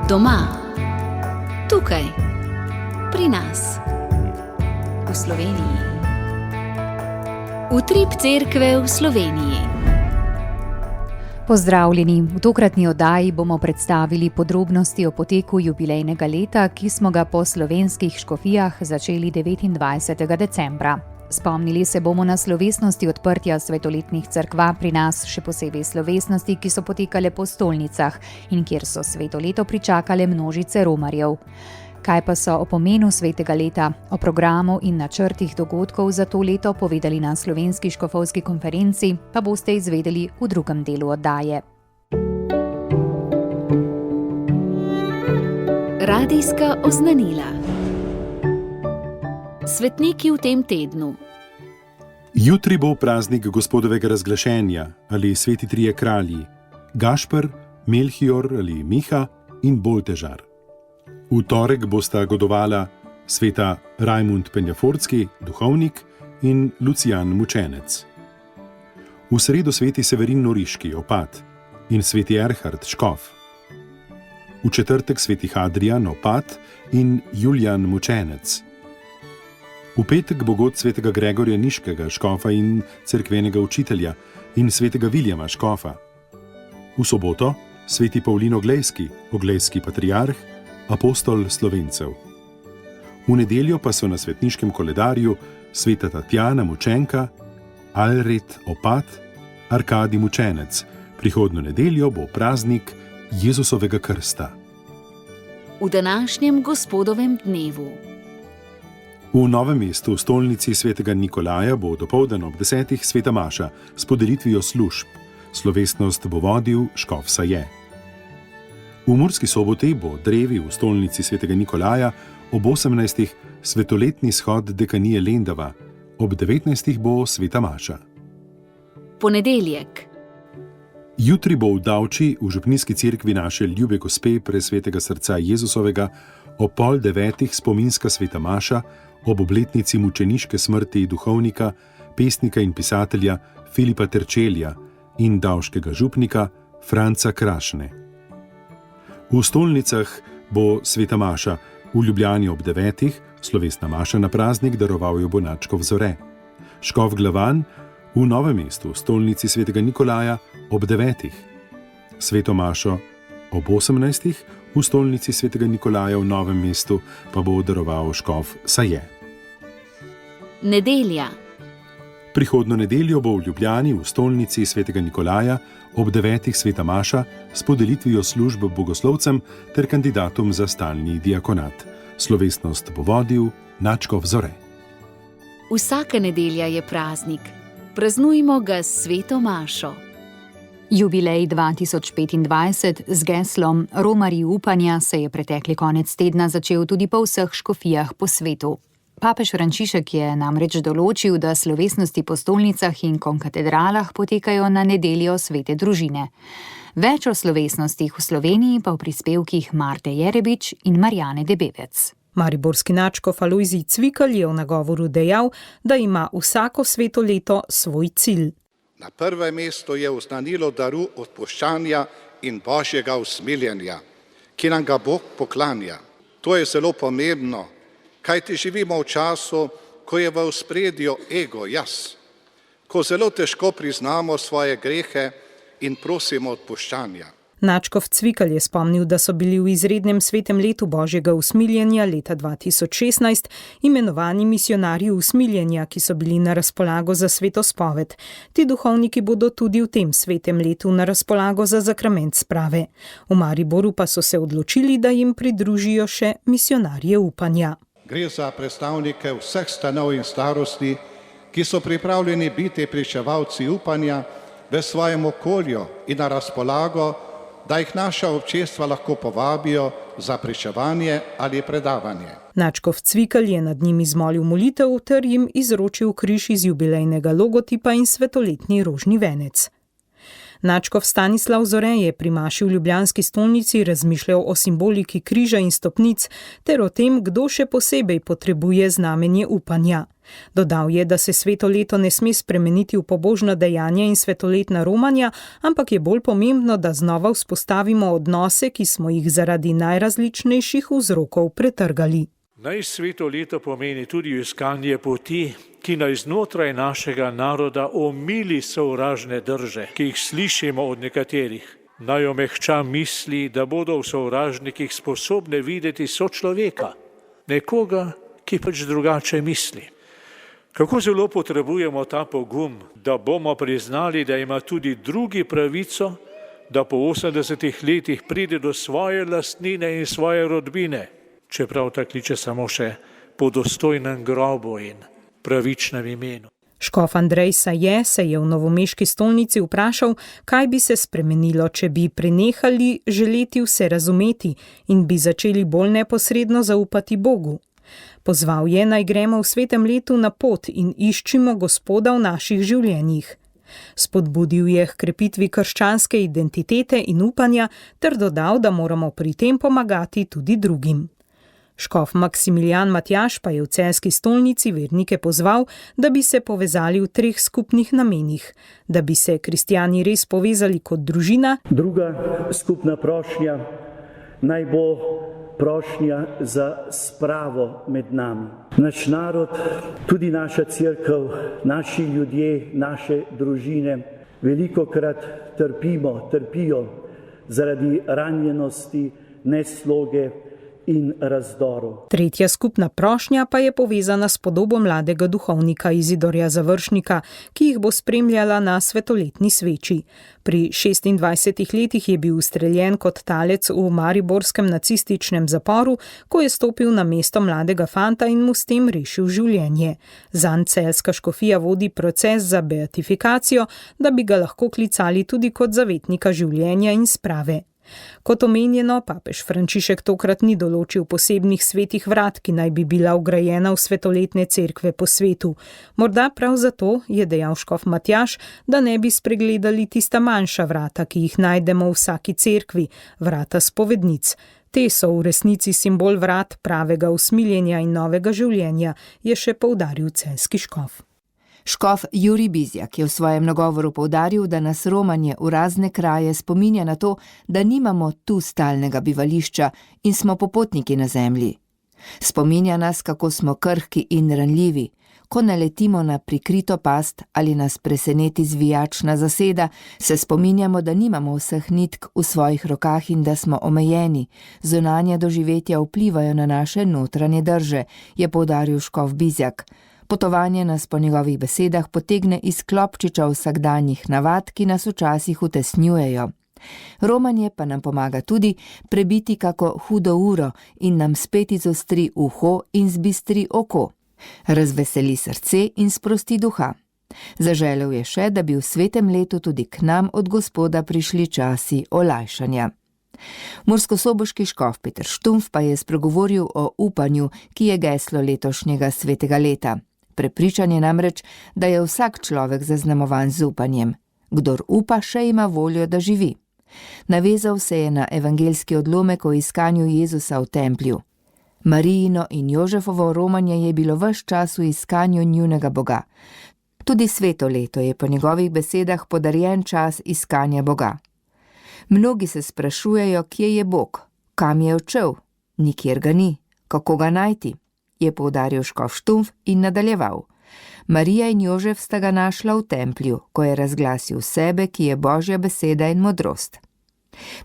Doma, tukaj, pri nas, v Sloveniji. Utrip cerkve v Sloveniji. Pozdravljeni, v tokratni oddaji bomo predstavili podrobnosti o poteku jubilejnega leta, ki smo ga po slovenskih škofijah začeli 29. decembra. Spomnili se bomo na slovesnosti odprtja svetoletnih cerkva pri nas, še posebej slovesnosti, ki so potekale po stolnicah in kjer so sveto leto pričakale množice romarjev. Kaj pa so o pomenu svetega leta, o programu in načrtih dogodkov za to leto povedali na Slovenski škofovski konferenci, pa boste izvedeli v drugem delu oddaje. Radijska oznanila. Svetniki v tem tednu. Jutri bo praznik Gospodovega razglašenja ali sveti trije kralji, Gašper, Melchior ali Miha in Boltežar. V torek bosta godovala sveta Rajmund Penjafortski, duhovnik, in Lucijan Mučenec. V sredo sveti Severin Noriški, opat, in sveti Erhard, škof. V četrtek sveti Hadrijan, opat, in Julijan Mučenec. V petek bo god svetega Gregorja Niškega, škofa in cerkvenega učitelja, in svetega Viljama, škofa. V soboto sveti Pavlin Oglejski, oglejski patriarh, apostol Slovencev. V nedeljo pa so na svetniškem koledarju sveta Tatjana Mučenka, Alred opat, Arkadij Mučenec. Prihodnjo nedeljo bo praznik Jezusovega krsta. V današnjem Gospodovem dnevu. V Novem mestu, v stolnici svetega Nikolaja, bo dopoldan ob 10. sveta maša s podelitvijo služb. Slovesnost bo vodil škof Saje. V Murski Soboti bo drevi v stolnici svetega Nikolaja ob 18. svetoletni shod dekanije Lendava, ob 19. bo sveta maša. Ponedeljek. Jutri bo v Davči v župnijski cerkvi naše ljube gospe presvetega srca Jezusovega ob 8:30 spominska sveta maša ob obletnici mučeniške smrti duhovnika, pesnika in pisatelja Filipa Terčelja in davškega župnika Franca Krašne. V stolnicah bo sveta maša, v Ljubljani ob 9. slovesna maša na praznik daroval jo bo nadškof Zore. Škof Glavan v Novem mestu, v stolnici svetega Nikolaja ob 9. Sveto mašo ob 18. v stolnici svetega Nikolaja v Novem mestu pa bo daroval škof Saje. Nedelja. Prihodnjo nedeljo bo v Ljubljani v stolnici svetega Nikolaja ob 9. sveta maša s podelitvijo služb bogoslovcem ter kandidatom za stalni diakonat. Slovesnost bo vodil nadškof Zore. Vsaka nedelja je praznik. Praznujmo ga s sveto mašo. Jubilej 2025 z geslom Romarji upanja se je pretekli konec tedna začel tudi po vseh škofijah po svetu. Papež Frančišek je namreč določil, da slovesnosti po stolnicah in konkatedralah potekajo na nedeljo svete družine. Več o slovesnostih v Sloveniji pa v prispevkih Marte Jerebič in Marjane Debevec. Mariborski nadškof Alojzij Cvikl je v nagovoru dejal, da ima vsako sveto leto svoj cilj. Na prvem mestu je oznanilo daru odpuščanja in božjega usmiljenja, ki nam ga Bog poklanja. To je zelo pomembno, kajti živimo v času, ko je v ospredju ego, jaz, ko zelo težko priznamo svoje grehe in prosimo odpuščanja. Nadškof Cvikl je spomnil, da so bili v izrednem svetem letu božjega usmiljenja leta 2016 imenovani misionarji usmiljenja, ki so bili na razpolago za sveto spoved. Ti duhovniki bodo tudi v tem svetem letu na razpolago za zakrament sprave. V Mariboru pa so se odločili, da jim pridružijo še misionarje upanja. Gre za predstavnike vseh stanov in starosti, ki so pripravljeni biti pričevalci upanja v svojem okolju in na razpolago, da jih naša občestva lahko povabijo za pričevanje ali predavanje. Nadškof Cvikl je nad njimi izmolil molitev ter jim izročil križ iz jubilejnega logotipa in svetoletni rožni venec. Nadškof Stanislav Zore je pri maši v ljubljanski stolnici razmišljal o simboliki križa in stopnic ter o tem, kdo še posebej potrebuje znamenje upanja. Dodal je, da se sveto leto ne sme spremeniti v pobožno dejanje in svetoletna romanja, ampak je bolj pomembno, da znova vzpostavimo odnose, ki smo jih zaradi najrazličnejših vzrokov pretrgali. Naj sveto leto pomeni tudi iskanje poti, ki naj znotraj našega naroda omili sovražne drže, ki jih slišimo od nekaterih. Naj omehča misli, da bodo v sovražnikih sposobne videti sočloveka, nekoga, ki pač drugače misli. Kako zelo potrebujemo ta pogum, da bomo priznali, da ima tudi drugi pravico, da po 80 letih pride do svoje lastnine in svoje rodbine, čeprav ta kliče samo še po dostojnem grobu in pravičnem imenu. Škof Andrej Saje se je v novomeški stolnici vprašal, kaj bi se spremenilo, če bi prenehali želeti vse razumeti in bi začeli bolj neposredno zaupati Bogu. Pozval je, naj gremo v svetem letu na pot in iščimo Gospoda v naših življenjih. Spodbudil je h krepitvi krščanske identitete in upanja ter dodal, da moramo pri tem pomagati tudi drugim. Škof Maksimilijan Matjaž pa je v celjski stolnici vernike pozval, da bi se povezali v 3 skupnih namenih, da bi se kristjani res povezali kot družina. Druga skupna prošnja naj bo prošnja za spravo med nami. Naš narod, tudi naša cerkev, naši ljudje, naše družine velikokrat trpijo zaradi ranjenosti, nesloge in razdorov. Tretja skupna prošnja pa je povezana s podobo mladega duhovnika Izidorja Završnika, ki jih bo spremljala na svetoletni sveči. Pri 26 letih je bil ustreljen kot talec v mariborskem nacističnem zaporu, ko je stopil na mesto mladega fanta in mu s tem rešil življenje. Zanj celjska škofija vodi proces za beatifikacijo, da bi ga lahko klicali tudi kot zavetnika življenja in sprave. Kot omenjeno, papež Frančišek tokrat ni določil posebnih svetih vrat, ki naj bi bila vgrajena v svetoletne cerkve po svetu. Morda prav zato, je dejal škof Matjaž, da ne bi spregledali tista manjša vrata, ki jih najdemo v vsaki cerkvi, vrata spovednic. Te so v resnici simbol vrat pravega usmiljenja in novega življenja, je še poudaril celjski škof. Škof Jurij Bizjak je v svojem nagovoru poudaril, da nas romanje v razne kraje spominja na to, da nimamo tu stalnega bivališča in smo popotniki na zemlji. Spominja nas, kako smo krhki in ranljivi. Ko naletimo na prikrito past ali nas preseneti zvijačna zaseda, se spominjamo, da nimamo vseh nitk v svojih rokah in da smo omejeni. Zunanja doživetja vplivajo na naše notranje drže, je poudaril škof Bizjak. Potovanje nas po njegovih besedah potegne iz klopčiča vsakdanjih navad, ki nas včasih utesnjujejo. Romanje pa nam pomaga tudi prebiti kako hudo uro in nam spet izostri uho in zbistri oko. Razveseli srce in sprosti duha. Zaželel je še, da bi v svetem letu tudi k nam od Gospoda prišli časi olajšanja. Murskosoboški škof Peter Štumpf pa je spregovoril o upanju, ki je geslo letošnjega svetega leta. Prepričan je namreč, da je vsak človek zaznamovan z upanjem. Kdor upa, še ima voljo, da živi. Navezal se je na evangeljski odlomek o iskanju Jezusa v templju. Marijino in Jožefovo romanje je bilo ves čas v iskanju njunega Boga. Tudi sveto leto je po njegovih besedah podarjen čas iskanja Boga. Mnogi se sprašujejo, kje je Bog, kam je odšel, nikjer ga ni, kako ga najti, je poudaril škof Štumpf in nadaljeval. Marija in Jožef sta ga našla v templju, ko je razglasil sebe, ki je Božja beseda in modrost.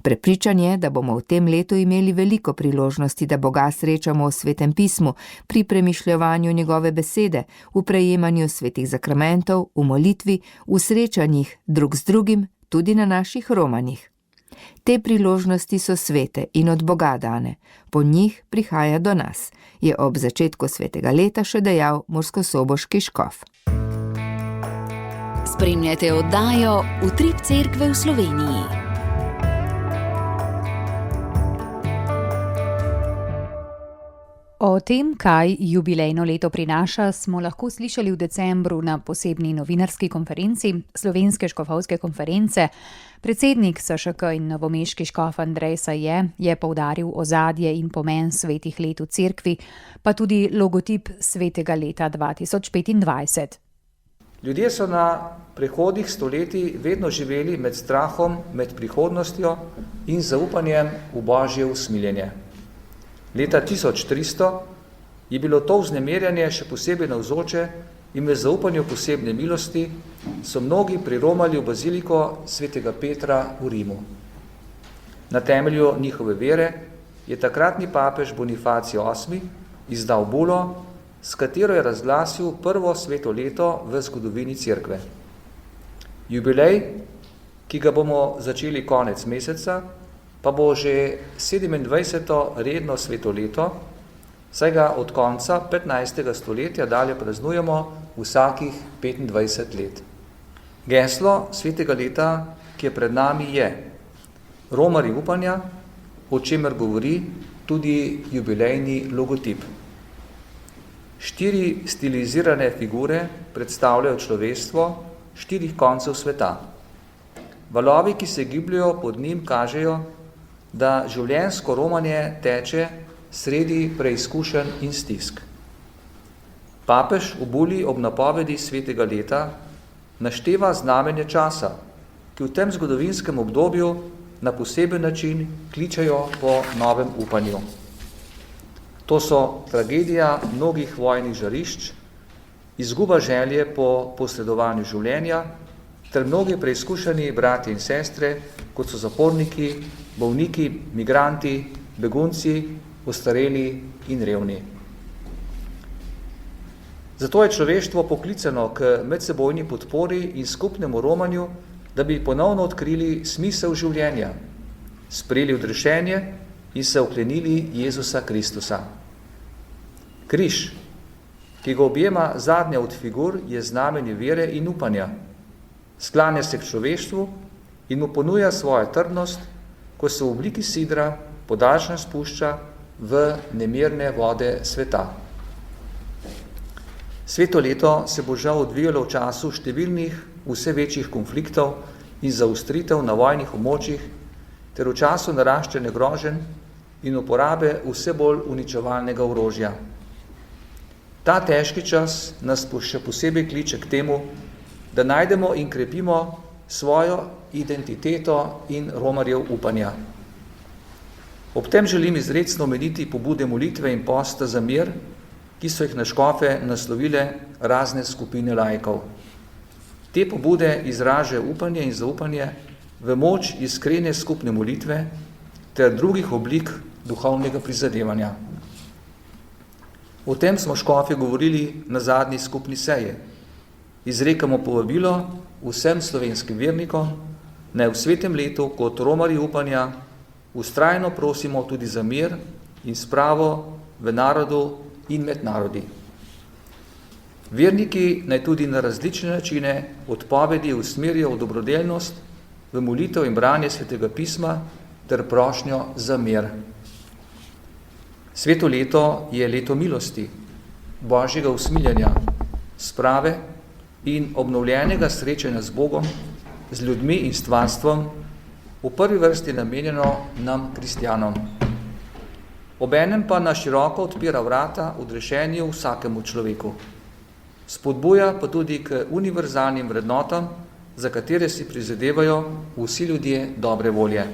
Prepričan je, da bomo v tem letu imeli veliko priložnosti, da Boga srečamo v svetem pismu, pri premišljevanju njegove besede, v prejemanju svetih zakramentov, v molitvi, v srečanjih drug z drugim, tudi na naših romanjih. Te priložnosti so svete in od Boga dane, po njih prihaja do nas, je ob začetku svetega leta še dejal murskosoboški škof. Spremljate oddajo Utrip cerkve v Sloveniji. O tem, kaj jubilejno leto prinaša, smo lahko slišali v decembru na posebni novinarski konferenci Slovenske škofovske konference. Predsednik SŠK in novomeški škof Andrej Saje je poudaril ozadje in pomen svetih let v cerkvi, pa tudi logotip svetega leta 2025. Ljudje so na prehodih stoletij vedno živeli med strahom, med prihodnostjo in zaupanjem v Božje usmiljenje. Leta 1300 je bilo to vznemirjanje še posebej navzoče in v zaupanju posebne milosti so mnogi priromali v baziliko svetega Petra v Rimu. Na temelju njihove vere je takratni papež Bonifacij VIII izdal bulo, s katero je razglasil prvo sveto leto v zgodovini cerkve. Jubilej, ki ga bomo začeli konec meseca, pa bo že 27. redno sveto leto, saj ga od konca 15. stoletja dalje praznujemo vsakih 25 let. Geslo svetega leta, ki je pred nami, je romarji upanja, o čemer govori tudi jubilejni logotip. 4 stilizirane figure predstavljajo človeštvo 4 koncev sveta. Valovi, ki se gibljajo pod njim, kažejo, da življenjsko romanje teče sredi preizkušenj in stisk. Papež v buli ob napovedi svetega leta našteva znamenje časa, ki v tem zgodovinskem obdobju na poseben način kličejo po novem upanju. To so tragedija mnogih vojnih žarišč, izguba želje po posredovanju življenja ter mnogi preizkušeni bratje in sestre, kot so zaporniki, bolniki, migranti, begunci, ostareli in revni. Zato je človeštvo poklicano k medsebojni podpori in skupnemu romanju, da bi ponovno odkrili smisel življenja, sprejeli odrešenje in se oklenili Jezusa Kristusa. Križ, ki ga objema zadnja od figur, je znamenje vere in upanja. Sklanja se k človeštvu in mu ponuja svojo trdnost, ko se v obliki sidra podaljšan spušča v nemirne vode sveta. Sveto leto se bo žal odvijalo v času številnih vse večjih konfliktov in zaostritev na vojnih območjih ter v času naraščanja groženj in uporabe vse bolj uničevalnega orožja. Ta težki čas nas še posebej kliče k temu, da najdemo in krepimo svojo identiteto in romarjev upanja. Ob tem želim izrecno omeniti pobude molitve in posta za mir, ki so jih na škofe naslovile razne skupine laikov. Te pobude izražajo upanje in zaupanje v moč iskrene skupne molitve ter drugih oblik duhovnega prizadevanja. O tem smo škofe govorili na zadnji skupni seji. Izrekamo povabilo vsem slovenskim vernikom, naj v svetem letu kot romarji upanja vztrajno prosimo tudi za mir in spravo v narodu in med narodi. Verniki naj tudi na različne načine odpovedi usmerijo v dobrodelnost, v molitev in branje svetega pisma ter prošnjo za mir. Sveto leto je leto milosti, Božjega usmiljenja, sprave in obnovljenega srečanja z Bogom, z ljudmi in stvarstvom, v prvi vrsti namenjeno nam, kristjanom. Obenem pa na široko odpira vrata odrešenju vsakemu človeku. Spodbuja pa tudi k univerzalnim vrednotam, za katere si prizadevajo vsi ljudje dobre volje.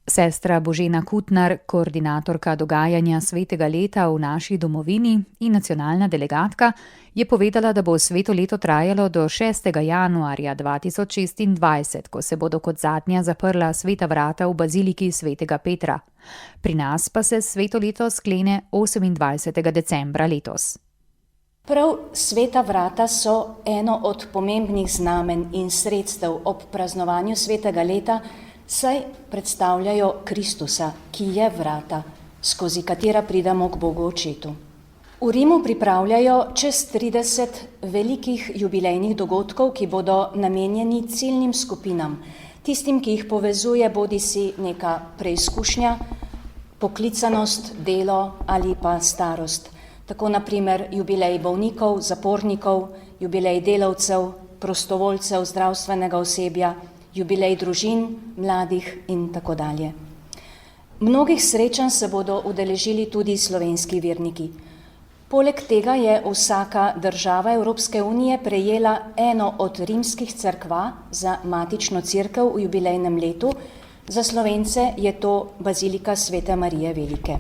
Sestra Božena Kutnar, koordinatorka dogajanja svetega leta v naši domovini in nacionalna delegatka, je povedala, da bo sveto leto trajalo do 6. januarja 2026, ko se bodo kot zadnja zaprla sveta vrata v baziliki svetega Petra. Pri nas pa se sveto leto sklene 28. decembra letos. Prav sveta vrata so eno od pomembnih znamen in sredstev ob praznovanju svetega leta, saj predstavljajo Kristusa, ki je vrata, skozi katera pridemo k Bogu Očetu. V Rimu pripravljajo čez 30 velikih jubilejnih dogodkov, ki bodo namenjeni ciljnim skupinam, tistim, ki jih povezuje bodisi neka preizkušnja, poklicanost, delo ali pa starost. Tako naprimer jubilej bolnikov, zapornikov, jubilej delavcev, prostovoljcev, zdravstvenega osebja, jubilej družin, mladih in tako dalje. Mnogih srečanj se bodo udeležili tudi slovenski verniki. Poleg tega je vsaka država Evropske unije prejela eno od rimskih cerkva za matično cerkev v jubilejnem letu, za Slovence je to Bazilika Svete Marije Velike.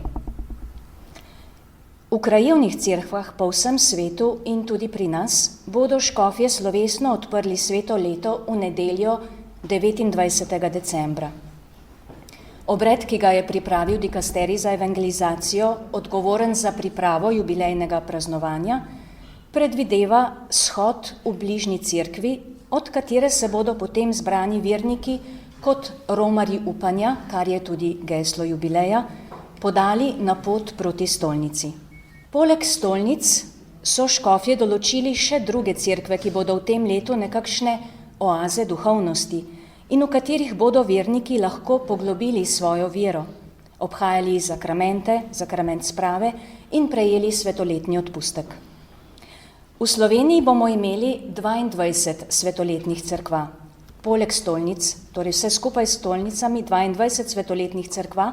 V krajevnih cerkvah po vsem svetu in tudi pri nas bodo škofje slovesno odprli sveto leto v nedeljo 29. decembra. Obred, ki ga je pripravil dikasterij za evangelizacijo, odgovoren za pripravo jubilejnega praznovanja, predvideva shod v bližnji cerkvi, od katere se bodo potem zbrani verniki kot romarji upanja, kar je tudi geslo jubileja, podali na pot proti stolnici. Poleg stolnic so škofje določili še druge cerkve, ki bodo v tem letu nekakšne oaze duhovnosti in v katerih bodo verniki lahko poglobili svojo vero, obhajali zakramente, zakrament sprave in prejeli svetoletni odpustek. V Sloveniji bomo imeli 22 svetoletnih cerkva. Poleg stolnic, torej vse skupaj s stolnicami, 22 svetoletnih cerkva,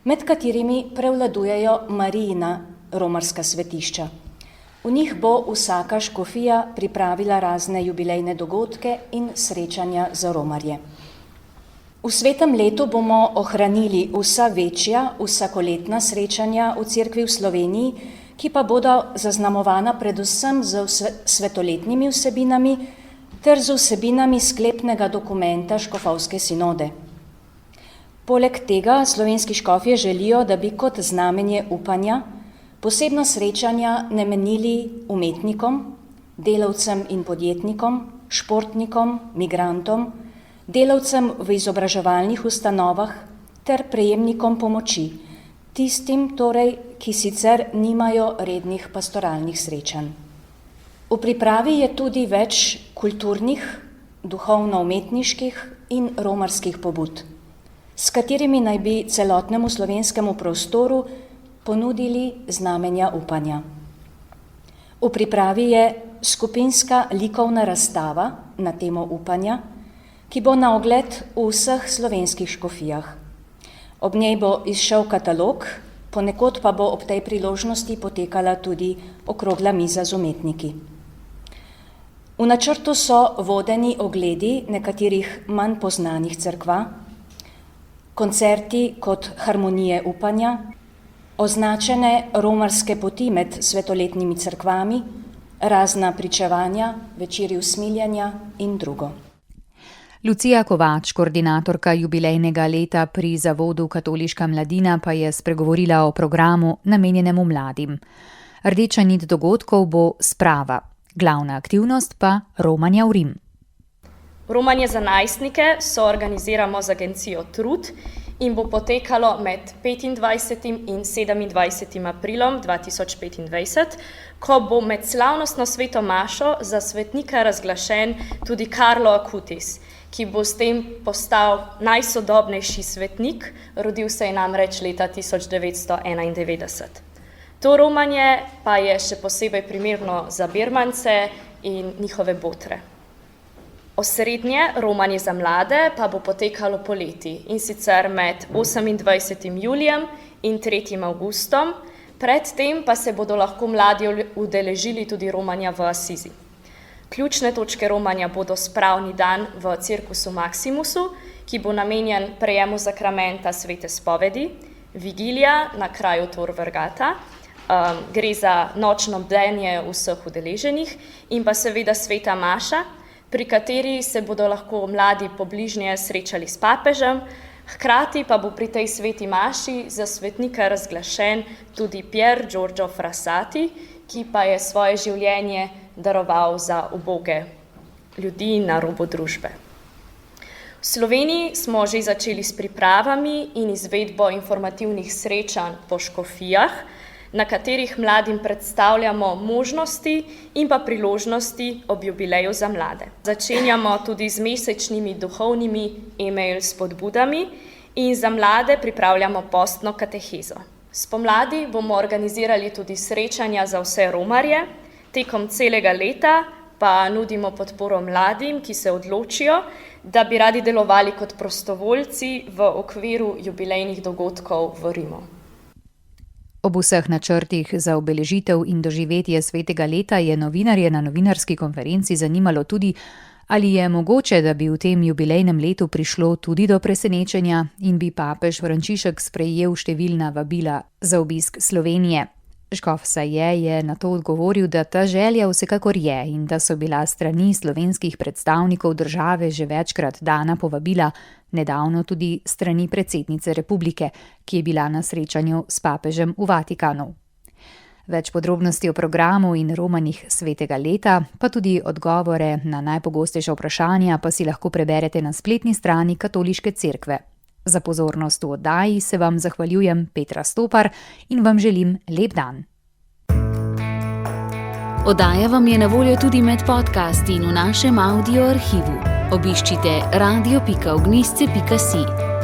med katerimi prevladujejo Marijina romarska svetišča. V njih bo vsaka škofija pripravila razne jubilejne dogodke in srečanja za romarje. V svetem letu bomo ohranili vsa večja, vsakoletna srečanja v cerkvi v Sloveniji, ki pa bodo zaznamovana predvsem z svetoletnimi vsebinami ter z vsebinami sklepnega dokumenta škofovske sinode. Poleg tega slovenski škofje želijo, da bi kot znamenje upanja posebna srečanja namenili umetnikom, delavcem in podjetnikom, športnikom, migrantom, delavcem v izobraževalnih ustanovah ter prejemnikom pomoči, tistim torej, ki sicer nimajo rednih pastoralnih srečanj. V pripravi je tudi več kulturnih, duhovno-umetniških in romarskih pobud, s katerimi naj bi celotnemu slovenskemu prostoru ponudili znamenja upanja. V pripravi je skupinska likovna razstava na temo upanja, ki bo na ogled v vseh slovenskih škofijah. Ob njej bo izšel katalog, ponekod pa bo ob tej priložnosti potekala tudi okrogla miza z umetniki. V načrtu so vodeni ogledi nekaterih manj poznanih cerkva, koncerti kot harmonije upanja, označene romarske poti med svetoletnimi cerkvami, razna pričevanja, večeri usmiljenja in drugo. Lucija Kovač, koordinatorka jubilejnega leta pri Zavodu Katoliška mladina, pa je spregovorila o programu namenjenemu mladim. Rdeča nit dogodkov bo sprava, glavna aktivnost pa romanja v Rim. Romanje za najstnike soorganiziramo z agencijo Trud in bo potekalo med 25. in 27. aprilom 2025, ko bo med slavnostno sveto mašo za svetnika razglašen tudi Carlo Acutis, ki bo s tem postal najsodobnejši svetnik, rodil se je namreč leta 1991. To romanje pa je še posebej primerno za birmance in njihove botre. Osrednje romanje za mlade pa bo potekalo poleti, in sicer med 28. julijem in 3. avgustom, predtem pa se bodo lahko mladi udeležili tudi romanja v Asizi. Ključne točke romanja bodo spravni dan v Circusu Maximusu, ki bo namenjen prejemu zakramenta svete spovedi, vigilija na kraju Tor Vergata, gre za nočno bdenje vseh udeleženih in pa seveda sveta maša, pri kateri se bodo lahko mladi pobližnje srečali s papežem, hkrati pa bo pri tej sveti maši za svetnika razglašen tudi Pier Giorgio Frassati, ki pa je svoje življenje daroval za uboge ljudi na robu družbe. V Sloveniji smo že začeli s pripravami in izvedbo informativnih srečanj po škofijah, na katerih mladim predstavljamo možnosti in pa priložnosti ob jubileju za mlade. Začenjamo tudi z mesečnimi duhovnimi e-mail spodbudami in za mlade pripravljamo postno katehezo. Spomladi bomo organizirali tudi srečanja za vse romarje, tekom celega leta pa nudimo podporo mladim, ki se odločijo, da bi radi delovali kot prostovoljci v okviru jubilejnih dogodkov v Rimu. Ob vseh načrtih za obeležitev in doživetje svetega leta je novinarje na novinarski konferenci zanimalo tudi, ali je mogoče, da bi v tem jubilejnem letu prišlo tudi do presenečenja in bi papež Frančišek sprejel številna vabila za obisk Slovenije. Škof Saje je na to odgovoril, da ta želja vsekakor je in da so bila strani slovenskih predstavnikov države že večkrat dana povabila, nedavno tudi strani predsednice republike, ki je bila na srečanju s papežem v Vatikanu. Več podrobnosti o programu in romanjih svetega leta, pa tudi odgovore na najpogostejša vprašanja pa si lahko preberete na spletni strani Katoliške cerkve. Za pozornost v oddaji se vam zahvaljujem Petra Stopar in vam želim lep dan. Oddaja vam je na voljo tudi med podcasti in v našem audio arhivu. Obiščite radio.ognisce.si.